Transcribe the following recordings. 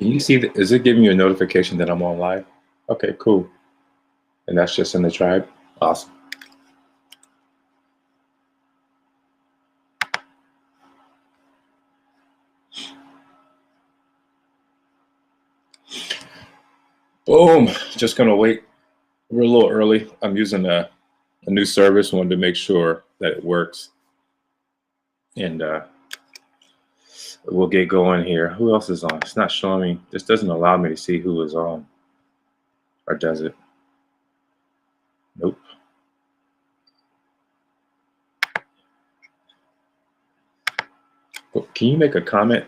Can you see is it giving you a notification that I'm on live? Okay, cool. And that's just in the tribe. Awesome. Boom. Just gonna wait. We're a little early. I'm using a new service. Wanted to make sure that it works. And we'll get going here. Who else is on? It's not showing me. This doesn't allow me to see who is on. Or does it? Nope. Well, can you make a comment?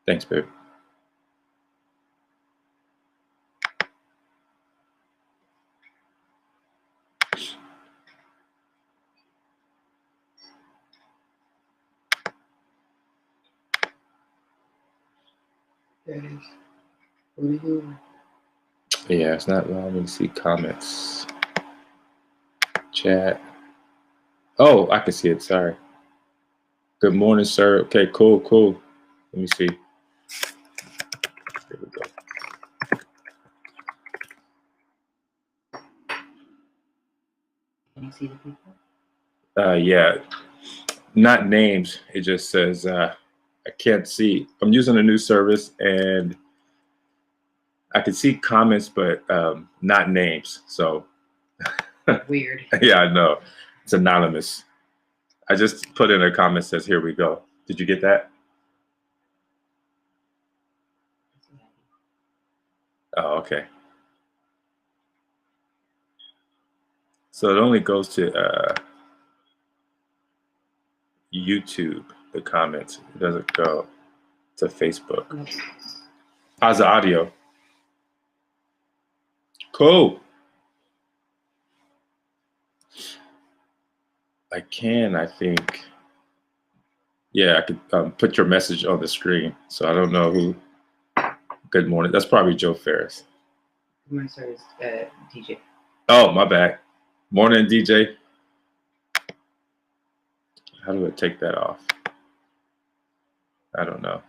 Thanks, babe. There it is. What are you doing? Yeah, it's not allowing me to see comments. Chat. Oh, I can see it. Sorry. Good morning, sir. Okay, cool. Let me see. Here we go. Can you see the people? Yeah, not names. It just says I can't see. I'm using a new service and I can see comments, but not names. So Weird. yeah, I know. It's anonymous. I just put in a comment that says, here we go. Did you get that? Oh, okay. So it only goes to YouTube, the comments. It doesn't go to Facebook. Nope. How's the audio? Cool. I think. Yeah, I could put your message on the screen. So I don't know who. Good morning. That's probably Joe Ferris. Good morning, sir. It's DJ. Oh, my bad. Morning, DJ. How do I take that off? I don't know.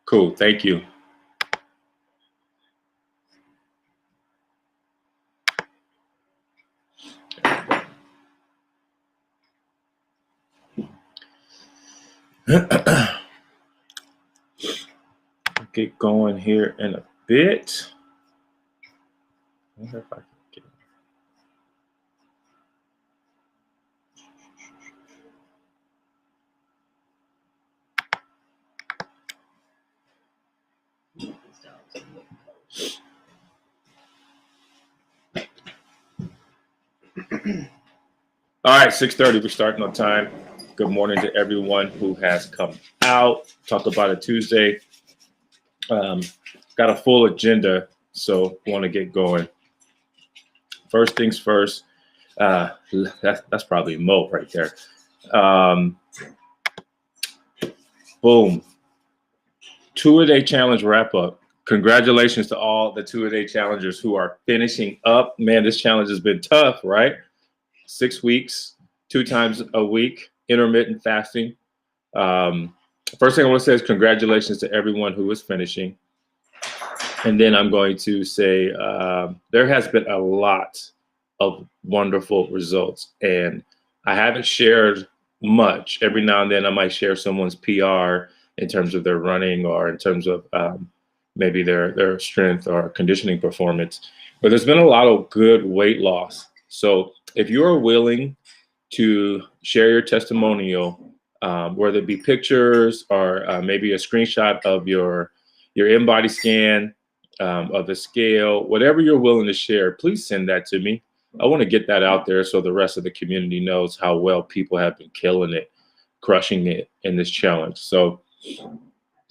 Cool. Thank you. Get going here in a bit. I wonder if I can get it. All right, 6:30. We're starting on time. Good morning to everyone who has come out. Talk about it Tuesday. Got a full agenda, so want to get going. First things first. That's probably Mo right there. Boom. 2-a-day challenge wrap up. Congratulations to all the 2-a-day challengers who are finishing up. Man, this challenge has been tough, right? 6 weeks, 2 times a week, intermittent fasting. First thing I want to say is congratulations to everyone who is finishing. And then I'm going to say there has been a lot of wonderful results. And I haven't shared much. Every now and then I might share someone's PR in terms of their running or in terms of maybe their strength or conditioning performance. But there's been a lot of good weight loss. So if you're willing to share your testimonial, whether it be pictures or maybe a screenshot of your in-body scan, of the scale, whatever you're willing to share, please send that to me. I want to get that out there so the rest of the community knows how well people have been killing it, crushing it in this challenge. So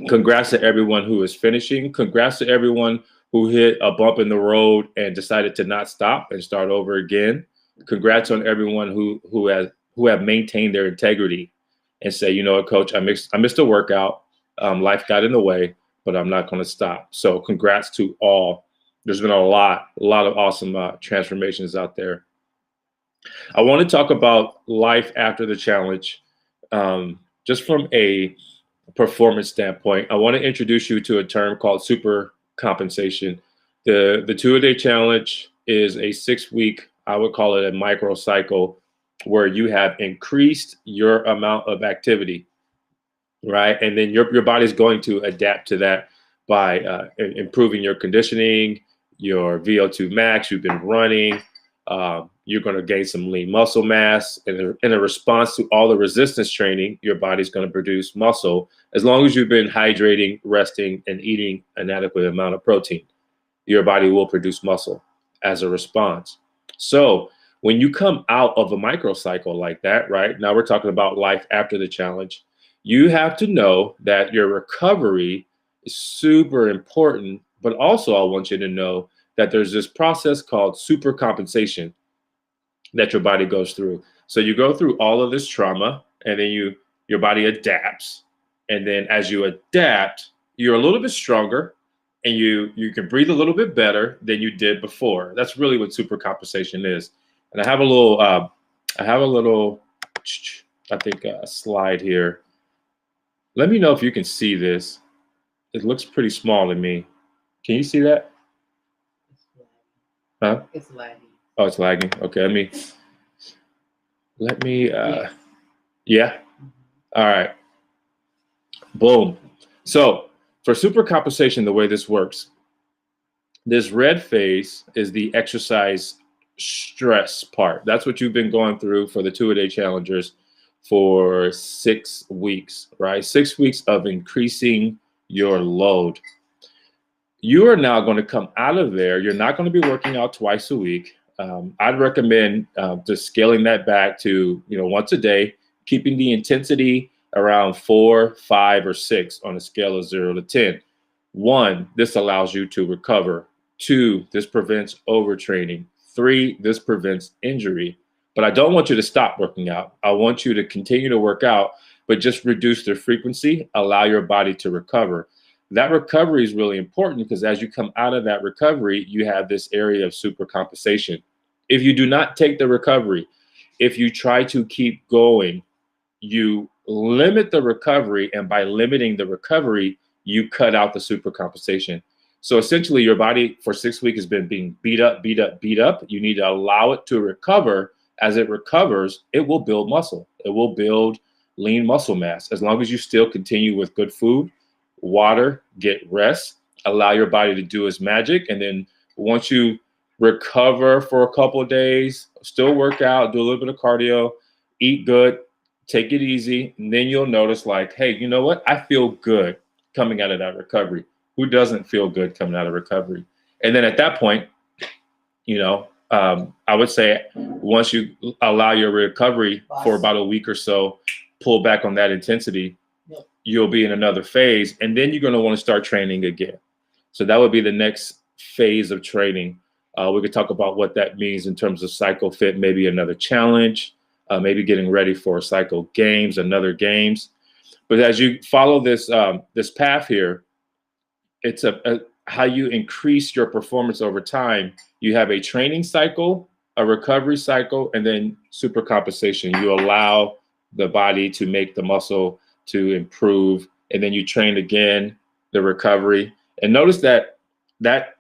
congrats to everyone who is finishing. Congrats to everyone who hit a bump in the road and decided to not stop and start over again. Congrats on everyone who have maintained their integrity and say, you know what, coach, I missed a workout. Life got in the way, but I'm not going to stop. So congrats to all. There's been a lot of awesome transformations out there. I want to talk about life after the challenge, just from a performance standpoint. I want to introduce you to a term called super compensation. The 2-a-day challenge is a 6-week, I would call it a micro cycle, where you have increased your amount of activity, right? And then your body's going to adapt to that by improving your conditioning, your VO2 max. You've been running. You're going to gain some lean muscle mass. And in a response to all the resistance training, your body's going to produce muscle as long as you've been hydrating, resting, and eating an adequate amount of protein. Your body will produce muscle as a response. So when you come out of a microcycle like that, right? Now we're talking about life after the challenge. You have to know that your recovery is super important, but also I want you to know that there's this process called super compensation that your body goes through. So you go through all of this trauma, and then your body adapts. And then as you adapt, you're a little bit stronger, and you can breathe a little bit better than you did before. That's really what super compensation is. And I have a little I think a slide here. Let me know if you can see this. It looks pretty small to me. Can you see that? Huh? It's lagging. Oh, it's lagging. Okay, let me Yes. yeah. All right. Boom. So for super compensation, the way this works, this red phase is the exercise stress part. That's what you've been going through for the 2-a-day challengers for 6 weeks, right? 6 weeks of increasing your load. You are now going to come out of there. You're not going to be working out twice a week. I'd recommend just scaling that back to, once a day, keeping the intensity around 4, 5, or 6 on a scale of 0 to 10. 1, this allows you to recover. 2, this prevents overtraining. 3, this prevents injury. But I don't want you to stop working out. I want you to continue to work out, but just reduce the frequency, allow your body to recover. That recovery is really important because as you come out of that recovery, you have this area of super compensation. If you do not take the recovery, if you try to keep going, you limit the recovery, and by limiting the recovery, you cut out the super compensation. So essentially, your body for 6 weeks has been being beat up, beat up, beat up. You need to allow it to recover. As it recovers, it will build muscle. It will build lean muscle mass. As long as you still continue with good food, water, get rest, allow your body to do its magic. And then once you recover for a couple of days, still work out, do a little bit of cardio, eat good, take it easy. And then you'll notice like, hey, you know what? I feel good coming out of that recovery. Who doesn't feel good coming out of recovery? And then at that point, I would say once you allow your recovery for about a week or so, pull back on that intensity, you'll be in another phase, and then you're going to want to start training again. So that would be the next phase of training. We could talk about what that means in terms of Psycho Fit, maybe another challenge, maybe getting ready for Psycho Games, another games. But as you follow this this path here, it's how you increase your performance over time. You have a training cycle, a recovery cycle, and then super compensation. You allow the body to make the muscle to improve, and then you train again, the recovery. And notice that that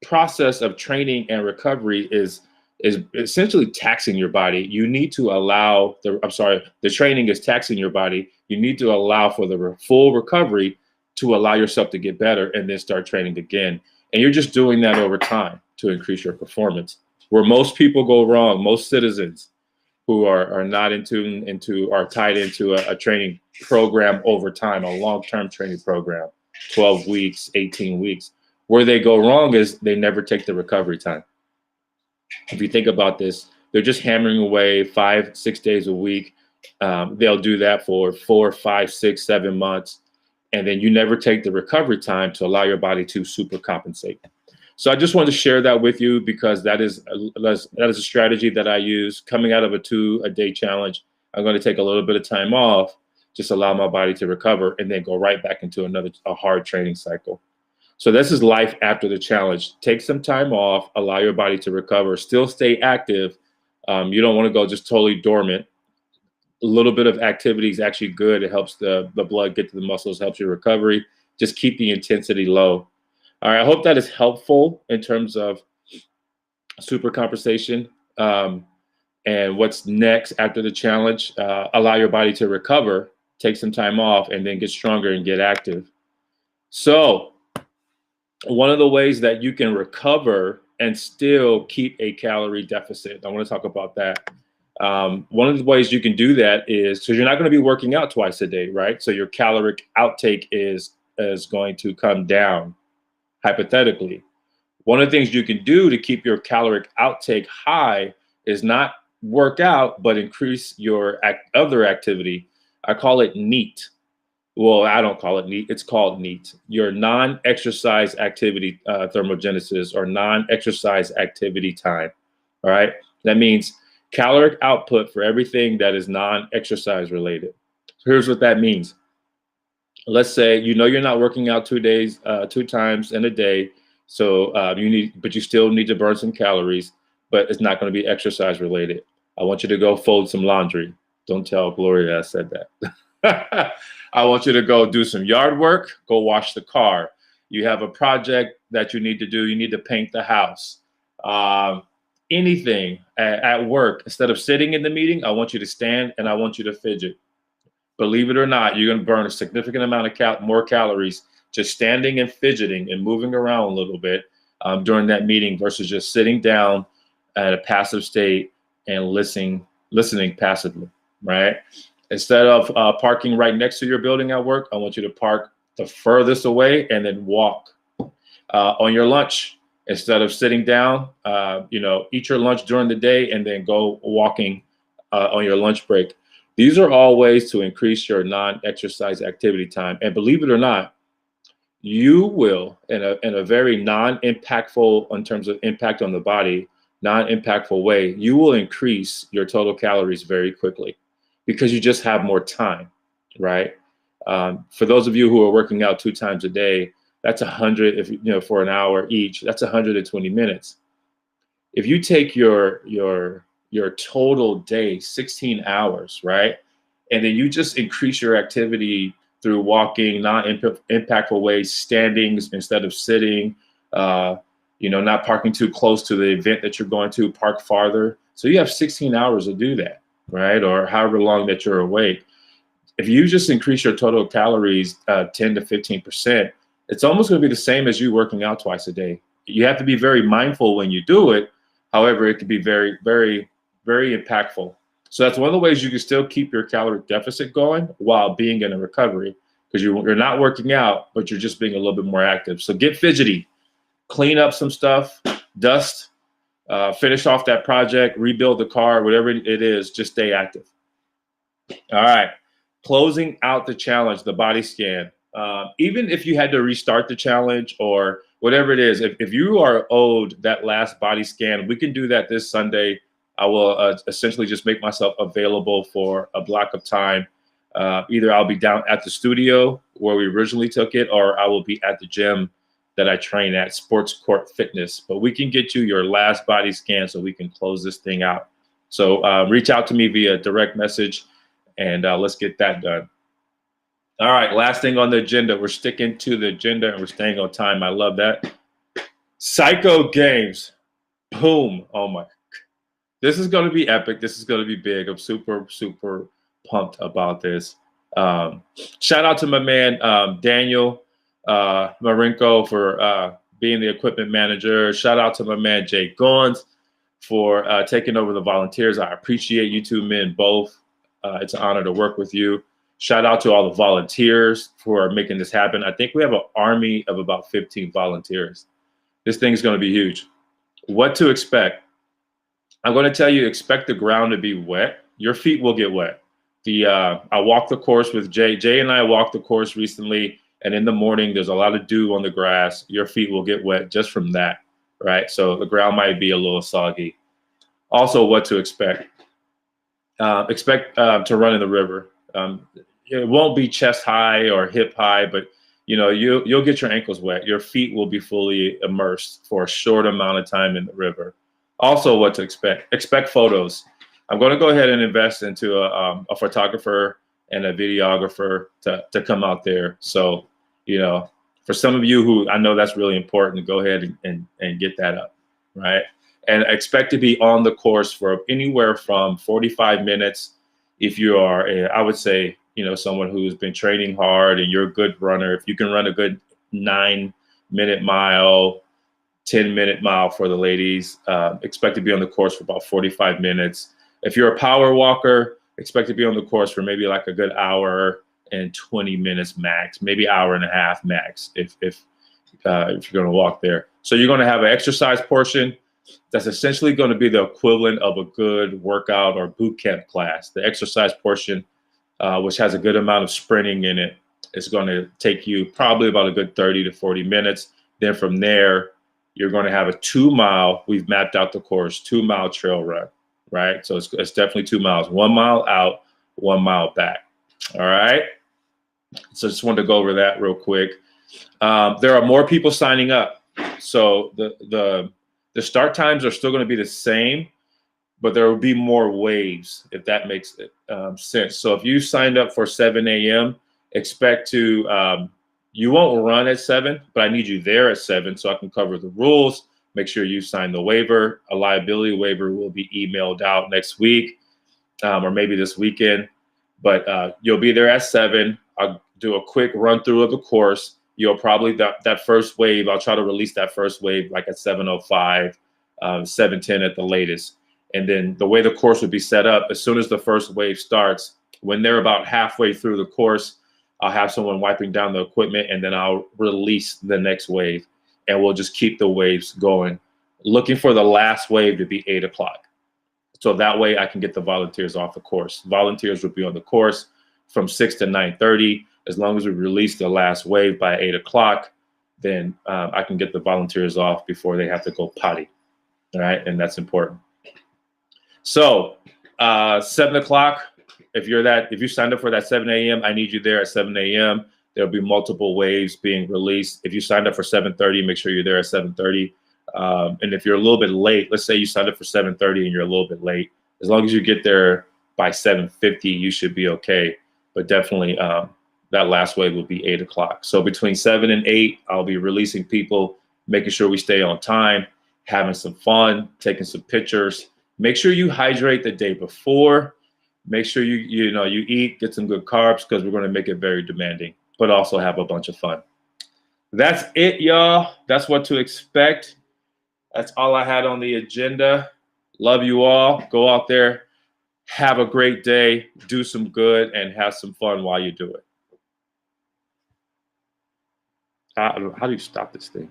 process of training and recovery is essentially taxing your body. You need to allow the training is taxing your body. You need to allow for the full recovery to allow yourself to get better and then start training again. And you're just doing that over time to increase your performance. Where most people go wrong, most citizens who are not are tied into a training program over time, a long-term training program, 12 weeks, 18 weeks. Where they go wrong is they never take the recovery time. If you think about this, they're just hammering away 5, 6 days a week. They'll do that for 4, 5, 6, 7 months. And then you never take the recovery time to allow your body to super compensate. So I just wanted to share that with you because that is a strategy that I use coming out of a 2-a-day challenge. I'm going to take a little bit of time off, just allow my body to recover, and then go right back into a hard training cycle. So this is life after the challenge. Take some time off, allow your body to recover, still stay active, You don't want to go just totally dormant. A little bit of activity is actually good. It helps the blood get to the muscles, helps your recovery. Just keep the intensity low. All right, I hope that is helpful in terms of super compensation. And what's next after the challenge. Allow your body to recover, take some time off, and then get stronger and get active. So one of the ways that you can recover and still keep a calorie deficit, I want to talk about that. One of the ways you can do that is, because you're not going to be working out twice a day, right? So your caloric outtake is going to come down, hypothetically. One of the things you can do to keep your caloric outtake high is not work out, but increase your other activity. I call it NEAT. Well, I don't call it NEAT. It's called NEAT. Your non-exercise activity thermogenesis, or non-exercise activity time. All right. That means caloric output for everything that is non-exercise related. So here's what that means. Let's say you're not working out 2 days, 2 times in a day. So but you still need to burn some calories, but it's not going to be exercise related. I want you to go fold some laundry. Don't tell Gloria I said that. I want you to go do some yard work, go wash the car. You have a project that you need to do. You need to paint the house. Anything at work, instead of sitting in the meeting, I want you to stand and I want you to fidget. Believe it or not, you're going to burn a significant amount of more calories just standing and fidgeting and moving around a little bit during that meeting versus just sitting down at a passive state and listening passively, right? Instead of parking right next to your building at work, I want you to park the furthest away and then walk. On your lunch, instead of sitting down, eat your lunch during the day and then go walking on your lunch break. These are all ways to increase your non-exercise activity time. And believe it or not, you will, in a very non-impactful, in terms of impact on the body, non-impactful way, you will increase your total calories very quickly because you just have more time, right? For those of you who are working out 2 times a day, that's 100, for an hour each, that's 120 minutes. If you take your total day, 16 hours, right? And then you just increase your activity through walking, non-impactful ways, standing instead of sitting, not parking too close to the event that you're going to, park farther. So you have 16 hours to do that, right? Or however long that you're awake. If you just increase your total calories 10 to 15%, it's almost going to be the same as you working out twice a day. You have to be very mindful when you do it. However, it can be very, very, very impactful. So that's one of the ways you can still keep your caloric deficit going while being in a recovery, because you're not working out, but you're just being a little bit more active. So get fidgety, clean up some stuff, dust, finish off that project, rebuild the car, whatever it is, just stay active. All right. Closing out the challenge, the body scan. Even if you had to restart the challenge or whatever it is, if you are owed that last body scan, we can do that this Sunday. I will essentially just make myself available for a block of time. Either I'll be down at the studio where we originally took it, or I will be at the gym that I train at, Sports Court Fitness. But we can get you your last body scan so we can close this thing out. So reach out to me via direct message, and let's get that done. All right, last thing on the agenda. We're sticking to the agenda and we're staying on time. I love that. Psycho games. Boom. Oh my. This is going to be epic. This is going to be big. I'm super, super pumped about this. Shout out to my man, Daniel Marinko, for being the equipment manager. Shout out to my man, Jay Gons, for taking over the volunteers. I appreciate you two men both. It's an honor to work with you. Shout out to all the volunteers for making this happen. I think we have an army of about 15 volunteers. This thing is going to be huge. What to expect? I'm going to tell you, expect the ground to be wet. Your feet will get wet. I walked the course with Jay. Jay and I walked the course recently, and in the morning, there's a lot of dew on the grass. Your feet will get wet just from that, right? So the ground might be a little soggy. Also, what to expect? Expect to run in the river. It won't be chest high or hip high, but you'll get your ankles wet. Your feet will be fully immersed for a short amount of time in the river. Also, what to expect. Expect photos. I'm going to go ahead and invest into a photographer and a videographer to come out there. So, you know, for some of you who I know that's really important, go ahead and get that up, right? And expect to be on the course for anywhere from 45 minutes. If you are, I would say, you know, someone who's been training hard and you're a good runner, if you can run a good 9-minute mile, 10-minute mile for the ladies, expect to be on the course for about 45 minutes. If you're a power walker, expect to be on the course for maybe like a good hour and 20 minutes max, maybe hour and a half max if you're going to walk there. So you're going to have an exercise portion that's essentially going to be the equivalent of a good workout or boot camp class. The exercise portion, which has a good amount of sprinting in it, is going to take you probably about a good 30 to 40 minutes. Then from there, you're going to have a 2-mile, we've mapped out the course, 2-mile trail run, right? So it's definitely 2 miles, 1 mile out, 1 mile back. All right. So just wanted to go over that real quick. There are more people signing up. So the start times are still going to be the same, but there will be more waves, if that makes sense. So if you signed up for 7 a.m., expect to, you won't run at 7, but I need you there at 7 so I can cover the rules. Make sure you sign the waiver. A liability waiver will be emailed out next week or maybe this weekend. But you'll be there at 7. I'll do a quick run through of the course. You'll probably, that first wave, I'll try to release that first wave like at 7:05, 7:10 at the latest. And then the way the course would be set up, as soon as the first wave starts, when they're about halfway through the course, I'll have someone wiping down the equipment, and then I'll release the next wave, and we'll just keep the waves going, looking for the last wave to be 8 o'clock. So that way I can get the volunteers off the course. Volunteers will be on the course from 6 to 9:30. As long as we release the last wave by 8 o'clock, then I can get the volunteers off before they have to go potty. All right, and that's important. So 7 o'clock, if you signed up for that 7 a.m., I need you there at 7 a.m. There'll be multiple waves being released. If you signed up for 7:30, make sure you're there at 7:30. And if you're a little bit late, let's say you signed up for 7:30 and you're a little bit late, as long as you get there by 7:50, you should be okay. But definitely that last wave will be 8 o'clock. So between 7 and 8, I'll be releasing people, making sure we stay on time, having some fun, taking some pictures. Make sure you hydrate the day before. Make sure you eat, get some good carbs, because we're going to make it very demanding, but also have a bunch of fun. That's it, y'all. That's what to expect. That's all I had on the agenda. Love you all. Go out there, have a great day, do some good, and have some fun while you do it. How do you stop this thing?